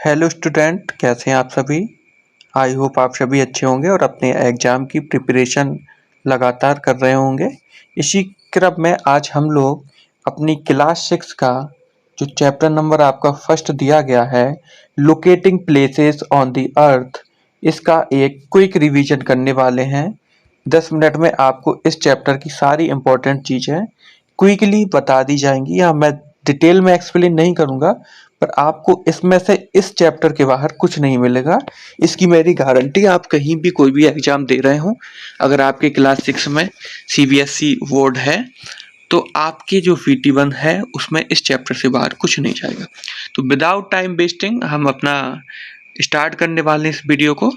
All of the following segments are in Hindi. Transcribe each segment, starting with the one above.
हेलो स्टूडेंट, कैसे हैं आप सभी। आई होप आप सभी अच्छे होंगे और अपने एग्ज़ाम की प्रिपरेशन लगातार कर रहे होंगे। इसी क्रम में आज हम लोग अपनी क्लास 6 का जो चैप्टर नंबर आपका फर्स्ट दिया गया है, locating places on the earth, इसका एक क्विक रिवीजन करने वाले हैं। 10 मिनट में आपको इस चैप्टर की सारी इम्पोर्टेंट चीज़ें क्विकली बता दी जाएंगी, या मैं डिटेल में एक्सप्लेन नहीं करूँगा, पर आपको इसमें से इस चैप्टर के बाहर कुछ नहीं मिलेगा। इसकी मेरी गारंटी। आप कहीं भी कोई भी एग्जाम दे रहे हो, अगर आपके क्लास 6 में सीबीएसई बोर्ड है तो आपकी जो VT1 है उसमें इस चैप्टर से बाहर कुछ नहीं जाएगा। तो विदाउट टाइम वेस्टिंग हम अपना स्टार्ट करने वाले हैं इस वीडियो को।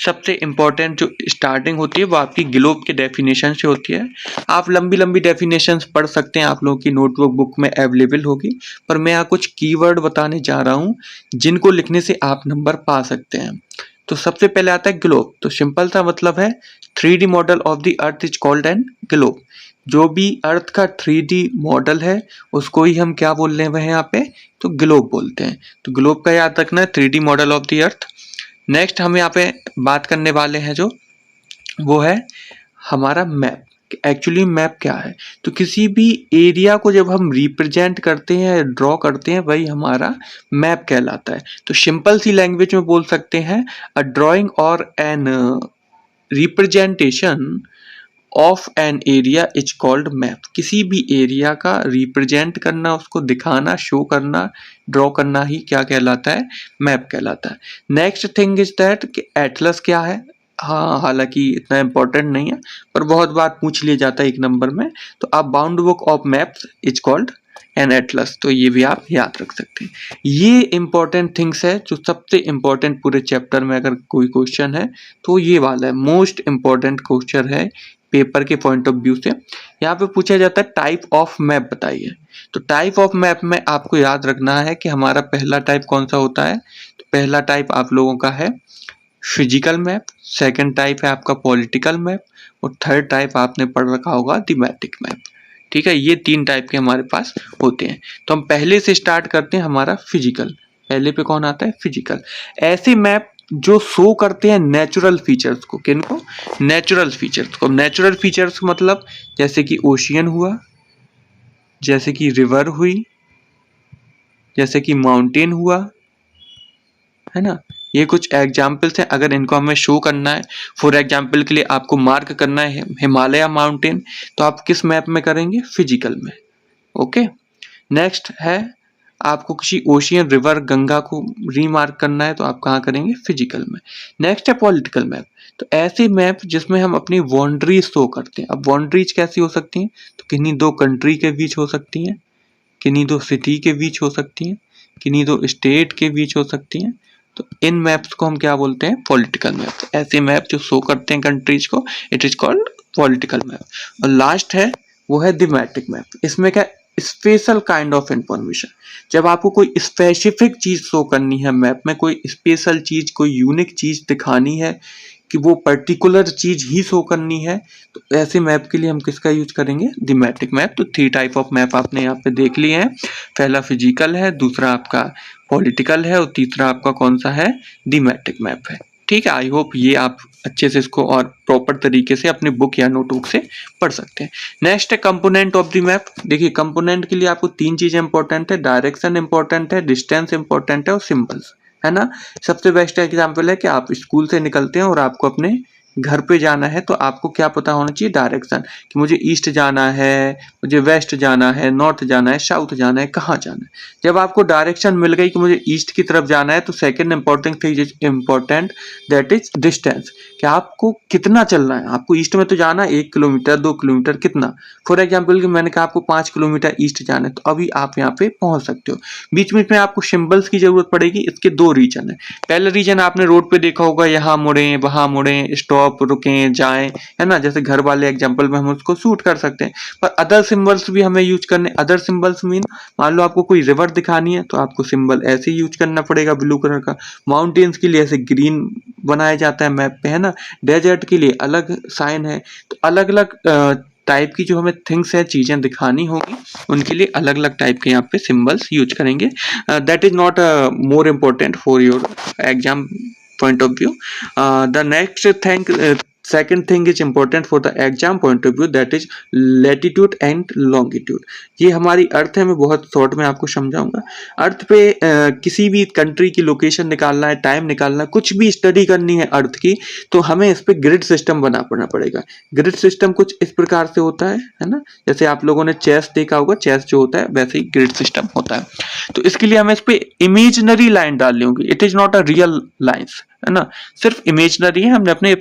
सबसे इम्पोर्टेंट जो स्टार्टिंग होती है वो आपकी ग्लोब के डेफिनेशन से होती है। आप लंबी लंबी डेफिनेशंस पढ़ सकते हैं, आप लोगों की नोटबुक बुक में अवेलेबल होगी, पर मैं यहाँ कुछ कीवर्ड बताने जा रहा हूँ जिनको लिखने से आप नंबर पा सकते हैं। तो सबसे पहले आता है ग्लोब। तो सिंपल सा मतलब है 3D model of the earth is called an globe. जो भी अर्थ का 3D मॉडल है उसको ही हम क्या बोल रहे हैं यहाँ पे, तो ग्लोब बोलते हैं। तो ग्लोब का याद रखना है, 3D model of the earth. Next हम यहाँ पे बात करने वाले हैं जो वो है हमारा मैप। एक्चुअली मैप क्या है, तो किसी भी एरिया को जब हम रिप्रेजेंट करते हैं, ड्रॉ करते हैं, वही हमारा मैप कहलाता है। तो सिंपल सी लैंग्वेज में बोल सकते हैं, अ ड्राइंग और an representation of an area is called map. किसी भी एरिया का रिप्रेजेंट करना, उसको दिखाना, शो करना, ड्रॉ करना ही क्या कहलाता है, मैप कहलाता है। नेक्स्ट थिंग इज दैट कि एटलस क्या है। हाँ, हालांकि इतना इम्पोर्टेंट नहीं है, पर बहुत बार पूछ लिया जाता है एक नंबर में। तो आप bound book of maps is called an Atlas, तो ये भी आप याद रख सकते हैं। ये इंपॉर्टेंट थिंग्स है जो सबसे इम्पोर्टेंट पूरे चैप्टर में अगर कोई क्वेश्चन है तो ये वाला है, मोस्ट इम्पोर्टेंट क्वेश्चन है पेपर के पॉइंट ऑफ व्यू से। यहाँ पे पूछा जाता है टाइप ऑफ मैप बताइए। तो टाइप ऑफ मैप में आपको याद रखना है कि हमारा पहला टाइप कौन सा होता है। तो पहला टाइप आप लोगों का है फिजिकल मैप, सेकंड टाइप है आपका पॉलिटिकल मैप, और थर्ड टाइप आपने पढ़ रखा होगा थीमेटिक मैप। ठीक है, ये 3 टाइप के हमारे पास होते हैं। तो हम पहले से स्टार्ट करते हैं हमारा फिजिकल। पहले पे कौन आता है, फिजिकल। ऐसे मैप जो शो करते हैं नेचुरल फीचर्स को। किनको, नेचुरल फीचर्स को। नेचुरल फीचर्स मतलब जैसे कि ओशियन हुआ, जैसे कि रिवर हुई, जैसे कि माउंटेन हुआ, है ना। ये कुछ एग्जाम्पल्स हैं। अगर इनको हमें शो करना है, फॉर एग्जाम्पल के लिए आपको मार्क करना है हिमालय माउंटेन, तो आप किस मैप में करेंगे, फिजिकल में। ओके। नेक्स्ट है आपको किसी ओशियन, रिवर, गंगा को रीमार्क करना है, तो आप कहाँ करेंगे, फिजिकल में। नेक्स्ट है पॉलिटिकल मैप। तो ऐसे मैप जिसमें हम अपनी बाउंड्रीज शो करते हैं। अब बाउंड्रीज कैसी हो सकती हैं, तो किन्हीं 2 कंट्री के बीच हो सकती हैं, किन्हीं 2 सिटी के बीच हो सकती हैं, किन्हीं 2 स्टेट के बीच हो सकती हैं। तो इन मैप्स को हम क्या बोलते हैं, पॉलिटिकल मैप। ऐसे मैप जो शो करते हैं कंट्रीज को, it is called political map. और लास्ट है वो है थीमेटिक मैप। इसमें क्या, स्पेशल काइंड ऑफ इंफॉर्मेशन। जब आपको कोई स्पेसिफिक चीज शो करनी है मैप में, कोई स्पेशल चीज, कोई यूनिक चीज दिखानी है कि वो पर्टिकुलर चीज ही शो करनी है, तो ऐसे मैप के लिए हम किसका यूज करेंगे, थीमेटिक मैप। तो 3 टाइप ऑफ मैप आपने यहाँ पे देख लिए हैं। पहला फिजिकल है, दूसरा आपका पॉलिटिकल है, और तीसरा आपका कौन सा है, थीमेटिक मैप है। ठीक है, आई होप ये आप अच्छे से इसको और प्रॉपर तरीके से अपनी बुक या नोटबुक से पढ़ सकते हैं। नेक्स्ट है कंपोनेंट ऑफ द मैप। देखिए, कंपोनेंट के लिए आपको 3 चीजें इंपॉर्टेंट है, डायरेक्शन इंपॉर्टेंट है, डिस्टेंस इंपॉर्टेंट है, और सिंबल्स, है ना। सबसे बेस्ट एग्जांपल है कि आप स्कूल से निकलते हैं और आपको अपने घर पे जाना है, तो आपको क्या पता होना चाहिए, डायरेक्शन, कि मुझे ईस्ट जाना है, मुझे वेस्ट जाना है, नॉर्थ जाना है, साउथ जाना है, कहाँ जाना है। जब आपको डायरेक्शन मिल गई कि मुझे ईस्ट की तरफ जाना है, तो second important thing is important, that is distance, कि आपको कितना चलना है। आपको ईस्ट में तो जाना है 1 किलोमीटर, 2 किलोमीटर, कितना। फॉर एग्जाम्पल कि मैंने कहा आपको 5 किलोमीटर ईस्ट जाना है, तो अभी आप यहाँ पे पहुंच सकते हो। बीच बीच में आपको सिंबल्स की जरूरत पड़ेगी। इसके 2 रीजन है। पहला रीजन आपने रोड पे देखा होगा, यहाँ मुड़े, वहां मुड़े, स्टॉप, रुकें, जाएं, है ना। जैसे घर वाले एग्जांपल में हम उसको शूट कर सकते हैं, पर अदर सिंबल्स भी हमें यूज करने। अदर सिंबल्स मीन, मान लो आपको कोई रिवर दिखानी है, तो आपको सिंबल ऐसे यूज करना पड़ेगा, ब्लू कलर का। माउंटेन्स के लिए ऐसे ग्रीन बनाया जाता है मैप पे, है ना। डेजर्ट के लिए अलग साइन है। तो अलग अलग टाइप की जो हमें थिंग्स है, चीज़ें दिखानी होगी, उनके लिए अलग अलग टाइप के यहाँ पे सिम्बल्स यूज करेंगे. That is not more important for your exam point of view. The next thing, second thing is important for the exam point of view, that is latitude and longitude. ये हमारी अर्थ है, मैं बहुत शॉर्ट में आपको समझाऊंगा. अर्थ पे किसी भी कंट्री की लोकेशन निकालना है, टाइम निकालना है, कुछ भी स्टडी करनी है अर्थ की, तो हमें इस पे ग्रिड सिस्टम बनाना पड़ेगा. ग्रिड सिस्टम कुछ इस प्रकार से होता है ना, जैसे आप लोगों ने चेस देखा होगा, चेस जो होता है वैसे ही ग्रिड सिस्टम होता है. तो इसके लिए हमें इस पे इमेजिनरी लाइन डालनी होगी. It is not a real lines, है ना, सिर्फ इमेजिनरी है. हमने अपने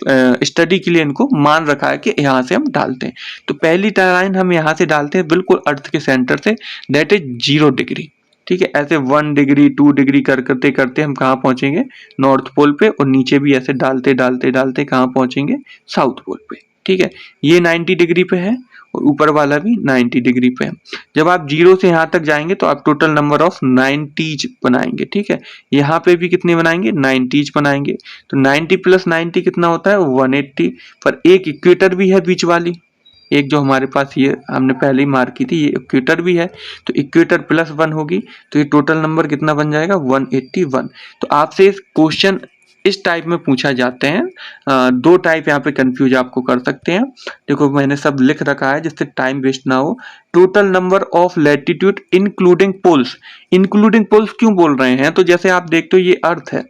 स्टडी के लिए इनको मान रखा है कि यहाँ से हम डालते हैं. तो पहली लाइन हम यहाँ से डालते हैं बिल्कुल अर्थ के सेंटर से, दैट इज 0 डिग्री. ठीक है, ऐसे 1 डिग्री 2 डिग्री करते करते हम कहाँ पहुंचेंगे, नॉर्थ पोल पे, और नीचे भी ऐसे डालते डालते डालते कहाँ पहुंचेंगे, साउथ पोल पे. ठीक है, ये 90 डिग्री पे है और ऊपर वाला भी 90 डिग्री पे है. जब आप 0 से यहाँ तक जाएंगे तो आप टोटल नंबर ऑफ 90s बनाएंगे. ठीक है, यहाँ पे भी कितने बनाएंगे, 90s बनाएंगे. तो 90 प्लस 90 कितना होता है, 180. पर एक इक्वेटर भी है बीच वाली, एक जो हमारे पास ये हमने पहले ही मार्क की थी, ये इक्वेटर भी है. तो इक्वेटर प्लस 1 होगी, तो ये टोटल नंबर कितना बन जाएगा, 181. तो आपसे इस क्वेश्चन इस टाइप में पूछा जाते हैं. दो टाइप यहाँ पे कंफ्यूज आपको कर सकते हैं. देखो मैंने सब लिख रखा है जिससे टाइम वेस्ट ना हो. Total number of latitude including poles. Including poles क्यों बोल रहे हैं, तो जैसे आप देखते हो ये अर्थ है,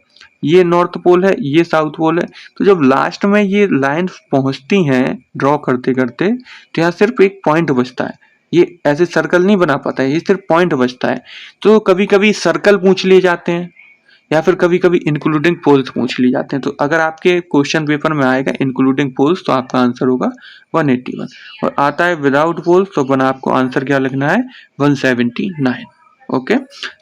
ये नॉर्थ पोल है, ये साउथ पोल है. तो जब लास्ट में ये लाइंस पहुंचती हैं ड्रॉ करते करते, तो यहाँ सिर्फ एक पॉइंट बचता है. ये ऐसे सर्कल नहीं बना पाता है, ये सिर्फ पॉइंट बचता है. तो कभी कभी सर्कल पूछ लिए जाते हैं या फिर कभी कभी इंक्लूडिंग पोल्स पूछ लिए जाते हैं. तो अगर आपके क्वेश्चन पेपर में आएगा इंक्लूडिंग पोल्स तो आपका आंसर होगा 181, और आता है विदाउट पोल्स तो बना आपको आंसर क्या लिखना है, 179. Okay,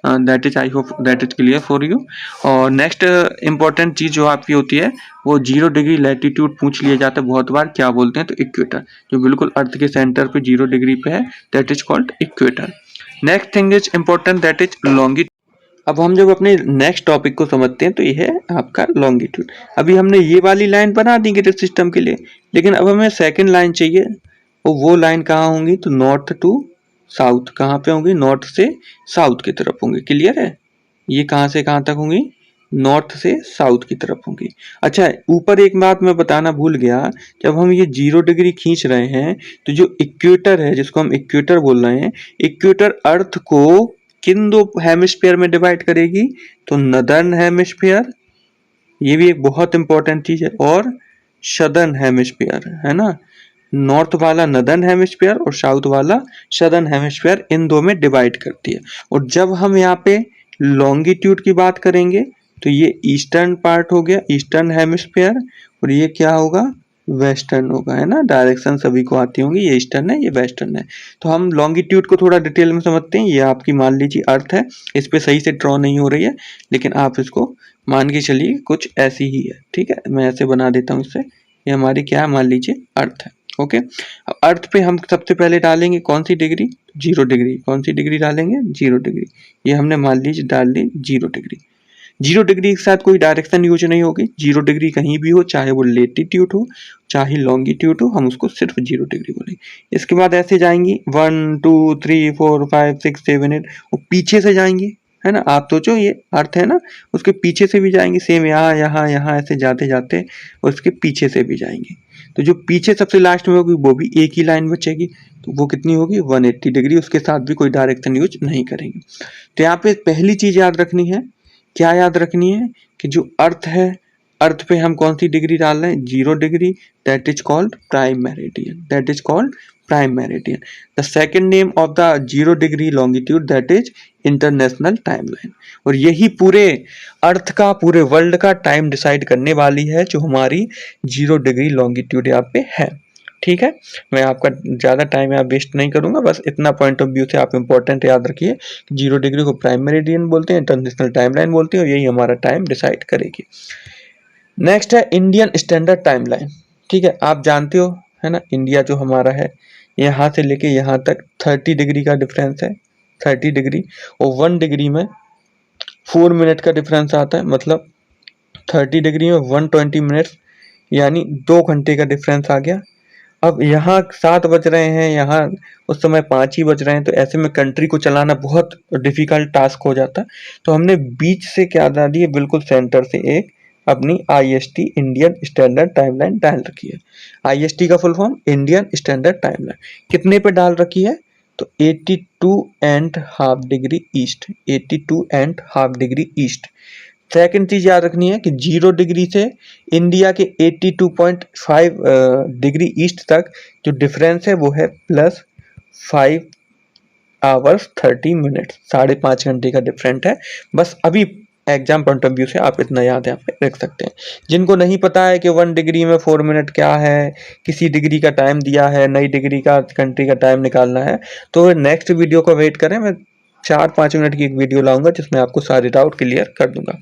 that is, I hope that is clear for you. और नेक्स्ट इंपॉर्टेंट चीज जो आपकी होती है वो 0 डिग्री लैटिट्यूड पूछ लिया जाता है बहुत बार. क्या बोलते हैं, तो इक्वेटर, जो बिल्कुल अर्थ के सेंटर पे 0 डिग्री पे है, that is called equator. Next thing is important, that is longitude. अब हम जब अपने नेक्स्ट टॉपिक को समझते हैं तो ये है आपका लॉन्गिट्यूड. अभी हमने ये वाली लाइन बना दी ग्रिड सिस्टम के लिए, लेकिन अब हमें सेकंड लाइन चाहिए. और वो लाइन कहाँ होंगी, तो नॉर्थ टू साउथ. कहाँ पे होंगी, नॉर्थ से साउथ की तरफ होंगी. क्लियर है, ये कहाँ से कहाँ तक होंगी, नॉर्थ से साउथ की तरफ होंगी. अच्छा, ऊपर एक बात मैं बताना भूल गया, जब हम ये 0 डिग्री खींच रहे हैं तो जो इक्वेटर है, जिसको हम इक्वेटर बोल रहे हैं, इक्वेटर अर्थ को किन दो हेमिस्फीयर में डिवाइड करेगी, तो नदर्न हेमिस्फीयर, ये भी एक बहुत इंपॉर्टेंट चीज है, और सदर्न हेमिस्फीयर, है ना. नॉर्थ वाला नदर्न हेमिस्फीयर और साउथ वाला सदर्न हेमिस्फीयर, इन दो में डिवाइड करती है. और जब हम यहाँ पे लॉन्गिट्यूड की बात करेंगे तो ये ईस्टर्न पार्ट हो गया, ईस्टर्न हेमिस्फीयर, और ये क्या होगा, वेस्टर्न होगा, है ना. डायरेक्शन सभी को आती होंगी, ये ईस्टर्न है, ये वेस्टर्न है. तो हम लॉन्गिट्यूड को थोड़ा डिटेल में समझते हैं. ये आपकी मान लीजिए अर्थ है, इस पे सही से ड्रॉ नहीं हो रही है, लेकिन आप इसको मान के चलिए कुछ ऐसी ही है. ठीक है, मैं ऐसे बना देता हूँ इससे. ये हमारी क्या है, मान लीजिए अर्थ है. ओके, अर्थ पे हम सबसे पहले डालेंगे कौन सी डिग्री, 0 डिग्री. कौन सी डिग्री डालेंगे, 0 डिग्री. ये हमने मान लीजिए डाल ली 0 डिग्री. 0 डिग्री के साथ कोई डायरेक्शन यूज नहीं होगी. 0 डिग्री कहीं भी हो, चाहे वो लेटिट्यूड हो चाहे लॉन्गिट्यूड हो, हम उसको सिर्फ 0 डिग्री बोलेंगे. इसके बाद ऐसे जाएंगी 1 2 3 4 5 6 7 8, वो पीछे से जाएंगी, है ना. आप सोचो ये अर्थ है ना, उसके पीछे से भी जाएंगे, सेम यहाँ यहाँ यहाँ ऐसे जाते जाते उसके पीछे से भी जाएंगे. तो जो पीछे सबसे लास्ट में होगी वो भी एक ही लाइन बचेगी, तो वो कितनी होगी, 180 डिग्री. उसके साथ भी कोई डायरेक्शन यूज नहीं करेंगे. तो यहाँ पे पहली चीज याद रखनी है, क्या याद रखनी है, कि जो अर्थ है, अर्थ पे हम कौन सी डिग्री डाल रहे हैं, 0 degree. That is called prime meridian, that is called prime meridian. The second name of the 0 degree longitude, that is international timeline. और यही पूरे अर्थ का, पूरे वर्ल्ड का टाइम डिसाइड करने वाली है, जो हमारी 0 डिग्री लॉन्गिट्यूड यहाँ पे है. ठीक है, मैं आपका ज़्यादा टाइम यहाँ वेस्ट नहीं करूंगा, बस इतना पॉइंट ऑफ व्यू से आप इंपॉर्टेंट याद रखिए. 0 डिग्री को प्राइम मेरिडियन बोलते हैं, इंटरनेशनल टाइमलाइन बोलते हैं, और यही हमारा टाइम डिसाइड करेगी. नेक्स्ट है इंडियन स्टैंडर्ड टाइमलाइन. ठीक है, आप जानते हो, है ना, इंडिया जो हमारा है, यहाँ से लेके यहाँ तक 30 डिग्री का डिफरेंस है, 30 डिग्री. और 1 डिग्री में 4 मिनट का डिफरेंस आता है, मतलब 30 डिग्री में 120 मिनट्स, यानी 2 घंटे का डिफरेंस आ गया. अब यहाँ 7 बज रहे हैं, यहाँ उस समय 5 ही बज रहे हैं, तो ऐसे में कंट्री को चलाना बहुत डिफिकल्ट टास्क हो जाता। तो हमने बीच से क्या डाल दिए, बिल्कुल सेंटर से एक अपनी IST इंडियन स्टैंडर्ड टाइमलाइन डाल रखी है। IST का full form Indian standard timeline कितने पे डाल रखी है, तो 82.5 degree east, 82.5 degree east. Second चीज याद रखनी है कि 0 डिग्री से इंडिया के 82.5 डिग्री ईस्ट तक जो डिफरेंस है वो है +5 आवर्स 30 मिनट्स, 5.5 घंटे का डिफरेंट है। बस अभी एग्जाम पॉइंट ऑफ व्यू से आप इतना याद यहाँ पे रख सकते हैं। जिनको नहीं पता है कि 1 डिग्री में 4 मिनट क्या है, किसी डिग्री का टाइम दिया है, नई डिग्री का कंट्री का टाइम निकालना है, तो नेक्स्ट वीडियो को वेट करें। मैं 4-5 मिनट की एक वीडियो लाऊंगा जिसमें आपको सारे डाउट क्लियर कर दूंगा।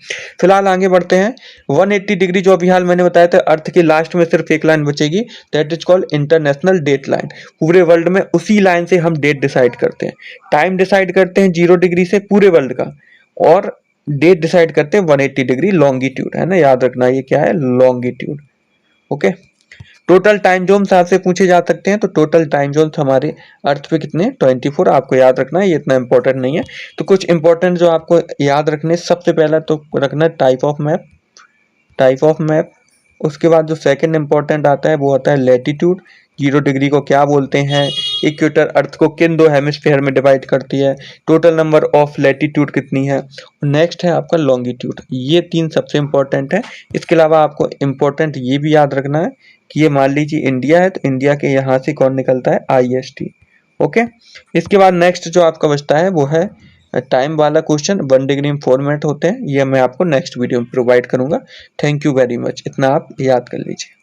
फिलहाल आगे बढ़ते हैं। 180 डिग्री जो अभी हाल मैंने बताया था, अर्थ के लास्ट में सिर्फ एक लाइन बचेगी, that is called international date line. पूरे वर्ल्ड में उसी लाइन से हम डेट डिसाइड करते हैं, टाइम डिसाइड करते हैं 0 डिग्री से पूरे वर्ल्ड का, और डेट डिसाइड करते हैं 180 डिग्री लॉन्गिट्यूड, है ना, याद रखना ये क्या है, longitude. Okay, total time zones आपसे पूछे जा सकते हैं, तो टोटल टाइम जोन्स हमारे अर्थ पे कितने, 24 आपको याद रखना है, ये इतना इंपॉर्टेंट नहीं है। तो कुछ इंपॉर्टेंट जो आपको याद रखने, सबसे पहला तो रखना type of map, type of map. उसके बाद जो सेकंड इंपॉर्टेंट आता है वो आता है लैटिट्यूड, 0 डिग्री को क्या बोलते हैं, इक्वेटर अर्थ को किन 2 हेमिस्फीयर में डिवाइड करती है, टोटल नंबर ऑफ लैटिट्यूड कितनी है, नेक्स्ट है आपका लॉन्गिट्यूड। ये 3 सबसे इंपॉर्टेंट है। इसके अलावा आपको इंपॉर्टेंट ये भी याद रखना है कि ये मान लीजिए इंडिया है, तो इंडिया के यहाँ से कौन निकलता है, IST। ओके, इसके बाद नेक्स्ट जो आपका बचता है वो है टाइम वाला क्वेश्चन, 1 डिग्री में 4 मिनट होते हैं, ये मैं आपको नेक्स्ट वीडियो में प्रोवाइड करूंगा। थैंक यू वेरी मच, इतना आप याद कर लीजिए।